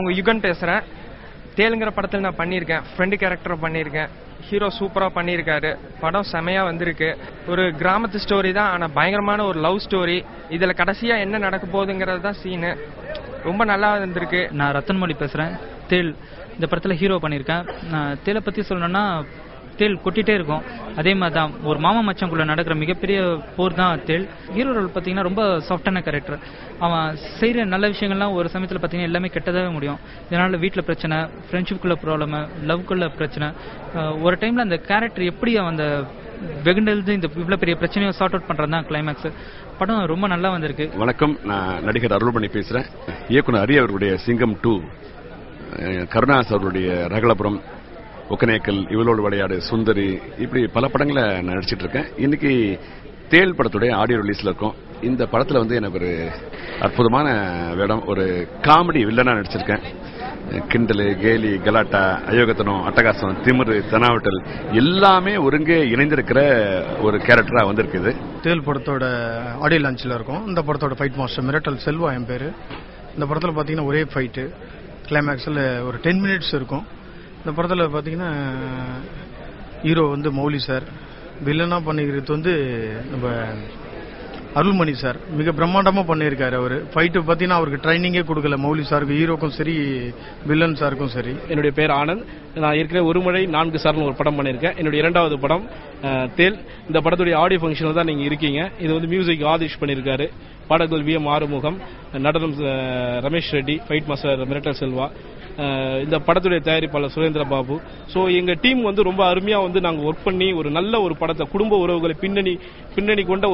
உங்க யுகன் பேசுறேன். தேலுங்கிற படத்தில் நான் பண்ணியிருக்கேன், ஃப்ரெண்டு கேரக்டர் பண்ணியிருக்கேன். ஹீரோ சூப்பரா பண்ணியிருக்காரு. படம் செமையா வந்திருக்கு. ஒரு கிராமத்து ஸ்டோரி தான், ஆனா பயங்கரமான ஒரு லவ் ஸ்டோரி. இதுல கடைசியா என்ன நடக்க போகுதுங்கிறது தான் சீனு. ரொம்ப நல்லா வந்திருக்கு. நான் ரத்தன்மொழி பேசுறேன். தேல் இந்த படத்துல ஹீரோ பண்ணியிருக்கேன். நான் தேலை பத்தி சொல்லணும்னா தேல் கொட்டிட்டே இருக்கும். அதே மாதிரி தான் ஒரு மாமா மச்சாங்குள்ள நடக்கிற மிகப்பெரிய போர் தான் தேல். ஹீரோ ரோல் பார்த்தீங்கன்னா ரொம்ப சாஃப்டான கேரக்டர். அவன் செய்கிற நல்ல விஷயங்கள்லாம் ஒரு சமயத்தில் பார்த்தீங்கன்னா எல்லாமே கெட்டதாகவே முடியும். இதனால வீட்டில் பிரச்சனை, ஃப்ரெண்ட்ஷிப்புக்குள்ள ப்ராப்ளம், லவ்க்குள்ள பிரச்சனை. ஒரு டைம்ல அந்த கேரக்டர் எப்படி அந்த வெகுண்டெழுது இந்த இவ்வளோ பெரிய பிரச்சனையை சார்ட் அவுட் பண்ணுறது தான் கிளைமேக்ஸ். படம் ரொம்ப நல்லா வந்திருக்கு. வணக்கம், நான் நடிகர் அருள்மணி பேசுறேன். இயக்குனர் ஹரி அவர்களுடைய சிங்கம் 2, கருணாஸ் அவருடைய ரகலபுரம், ஒக்கனேக்கல், இவளோடு விளையாடு, சுந்தரி, இப்படி பல படங்களை நான் நடிச்சிட்டு இருக்கேன். இன்னைக்கு தேல் படத்துடைய ஆடியோ ரிலீஸ்ல இருக்கும். இந்த படத்துல எனக்கு ஒரு அற்புதமான வேடம், ஒரு காமெடி வில்லனா நடிச்சிருக்கேன். கிண்டலு, கேலி, கலாட்டா, அயோகத்தனம், அட்டகாசம், திமிரு, தனாவட்டல் எல்லாமே ஒருங்கே இணைந்திருக்கிற ஒரு கேரக்டரா வந்திருக்குது. தேல் படத்தோட ஆடியோ லான்ச்ல இருக்கும். இந்த படத்தோட ஃபைட் மாஸ்டர் மிரட்டல் செல்வா என் பேரு. இந்த படத்துல பாத்தீங்கன்னா ஒரே ஃபைட்டு, கிளைமேக்ஸ்ல ஒரு 10 மினிட்ஸ் இருக்கும். இந்த படத்தில் பார்த்தீங்கன்னா ஹீரோ மௌலி சார், வில்லனா பண்ணிக்கிறது நம்ம அருள்மணி சார் மிக பிரம்மாண்டமாக பண்ணியிருக்காரு. அவர் ஃபைட்டு பார்த்தீங்கன்னா அவருக்கு ட்ரைனிங்கே கொடுக்கல, மௌலி சாருக்கு, ஹீரோக்கும் சரி வில்லன் சாருக்கும் சரி. என்னுடைய பேர் ஆனந்த். நான் ஏற்கனவே ஒரு முறை 4 சார்னு ஒரு படம் பண்ணியிருக்கேன். என்னுடைய 2வது படம் தேல். இந்த படத்துடைய ஆடியோ ஃபங்க்ஷனில் தான் நீங்கள் இருக்கீங்க. இது மியூசிக் ஆதிஷ் பண்ணியிருக்காரு. பாடல்கள் VM ஆறுமுகம், நடனம் ரமேஷ் ரெட்டி, ஃபைட் மாஸ்டர் மிரட்டல் செல்வா, இந்த படத்துடைய தயாரிப்பாளர் சுரேந்திர பாபு. ஸோ எங்க டீம் ரொம்ப அருமையா நாங்கள் ஒர்க் பண்ணி ஒரு நல்ல ஒரு படத்தை, குடும்ப உறவுகளை பின்னணி கொண்ட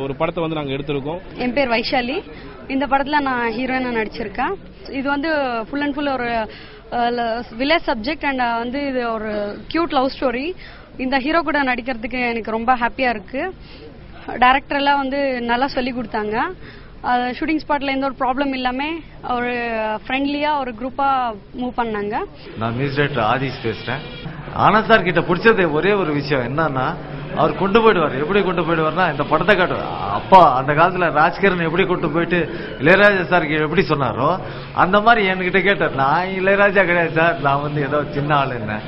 ஒரு படத்தை நாங்கள் எடுத்திருக்கோம். என் பேர் வைஷாலி. இந்த படத்துல நான் ஹீரோயினா நடிச்சிருக்கேன். இது ஃபுல் அண்ட் ஃபுல் ஒரு வில்லேஜ் சப்ஜெக்ட் அண்ட் இது ஒரு கியூட் லவ் ஸ்டோரி. இந்த ஹீரோ கூட நடிக்கிறதுக்கு எனக்கு ரொம்ப ஹாப்பியா இருக்கு. டைரக்டர் எல்லாம் நல்லா சொல்லி கொடுத்தாங்க. ஷூட்டிங் ஸ்பாட்ல எந்த ஒரு ப்ராப்ளம் இல்லாம ஒரு ஃப்ரெண்ட்லியா ஒரு குரூப்பா மூவ் பண்ணாங்க. நான் மியூசிக் டைரக்டர் ஆதிஷ் பேசுறேன். ஆனந்த் சார் கிட்ட பிடிச்சது ஒரே ஒரு விஷயம் என்னன்னா, அவர் கொண்டு போயிடுவார். எப்படி கொண்டு போயிடுவார்னா, இந்த படத்தை காட்டுவார். அப்பா அந்த காலத்துல ராஜ்கிரண் எப்படி கொண்டு போயிட்டு இளையராஜா சார் எப்படி சொன்னாரோ அந்த மாதிரி என்கிட்ட கேட்டார். நான் இளையராஜா கிடையாது சார், நான் ஏதோ சின்ன ஆள் என்ன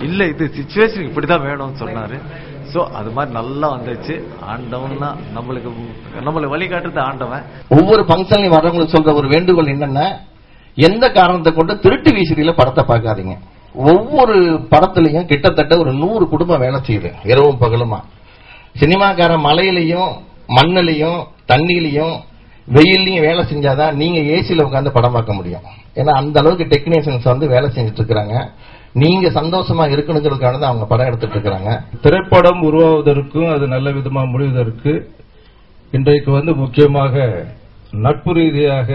இல்ல, இது சிச்சுவேஷன் இப்படிதான் வேணும்னு சொன்னாரு. சோ அது மாதிரி நல்லா வந்துச்சு. ஆண்டவன் தான் நம்மளுக்கு வழிகாட்டுறது ஆண்டவன். ஒவ்வொரு பங்கன்லையும் வர்றவங்களுக்கு சொல்ற ஒரு வேண்டுகோள் என்னன்னா, எந்த காரணத்தை கொண்டு திருட்டு வீசில படத்தை பார்க்காதீங்க. ஒவ்வொரு படத்திலையும் கிட்டத்தட்ட ஒரு 100 குடும்பம் வேலை செய்யுது, இரவும் பகலுமா. சினிமாக்கார மலையிலையும் மண்ணிலையும் தண்ணியிலையும் வெயிலையும் வேலை செஞ்சாதான் நீங்க ஏசியில உட்காந்து படம் பார்க்க முடியும். ஏன்னா அந்த அளவுக்கு டெக்னீஷியன்ஸ் வேலை செஞ்சுட்டு இருக்கிறாங்க. நீங்க சந்தோஷமா இருக்கணுங்கிறதுக்கான தான் அவங்க படம் எடுத்துட்டு இருக்காங்க. திரைப்படம் உருவாவதற்கும் அது நல்ல விதமா முடிவதற்கு இன்றைக்கு முக்கியமாக நட்பு ரீதியாக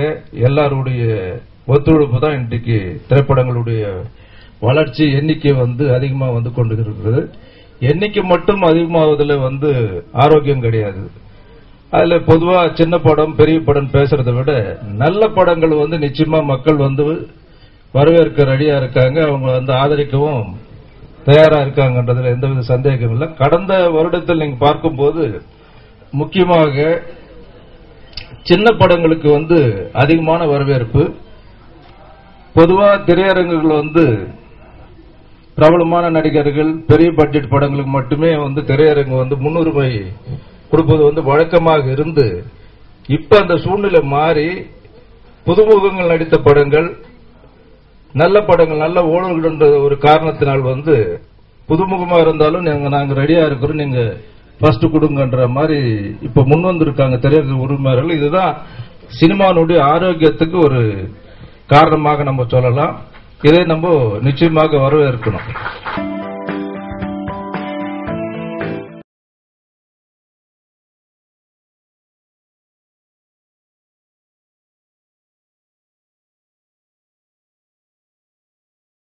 எல்லாருடைய ஒத்துழைப்பு தான் இன்றைக்கு திரைப்படங்களுடைய வளர்ச்சி எண்ணிக்கை அதிகமா கொண்டிருக்கிறது. எண்ணிக்கை மட்டும் அதிகமாவதில் ஆரோக்கியம் கிடையாது. அதுல பொதுவா சின்ன படம் பெரிய படம் பேசுறதை விட நல்ல படங்கள் நிச்சயமா மக்கள் வரவேற்க ரெடியா இருக்காங்க. அவங்க ஆதரிக்கவும் தயாரா இருக்காங்கன்றதுல எந்தவித சந்தேகம் இல்லை. கடந்த வருடத்தில் நீங்க பார்க்கும்போது முக்கியமாக சின்ன படங்களுக்கு அதிகமான வரவேற்பு. பொதுவா திரையரங்குகள் பிரபலமான நடிகர்கள் பெரிய பட்ஜெட் படங்களுக்கு மட்டுமே திரையரங்கு முன்னுரிமை கொடுப்பது வழக்கமாக இருந்து, இப்ப அந்த சூழ்நிலை மாறி புதுமுகங்கள் நடித்த படங்கள், நல்ல படங்கள், நல்ல ஓடல்கள் ஒரு காரணத்தினால் புதுமுகமா இருந்தாலும் நாங்க ரெடியா இருக்கிறோம், நீங்க ஃபர்ஸ்ட் கொடுங்கன்ற மாதிரி இப்ப முன் வந்திருக்காங்க திரையரங்கு உரிமையாளர்கள். இதுதான் சினிமானுடைய ஆரோக்கியத்துக்கு ஒரு காரணமாக நம்ம சொல்லலாம். இதை நம்ம நிச்சயமாக வரவேற்கணும்.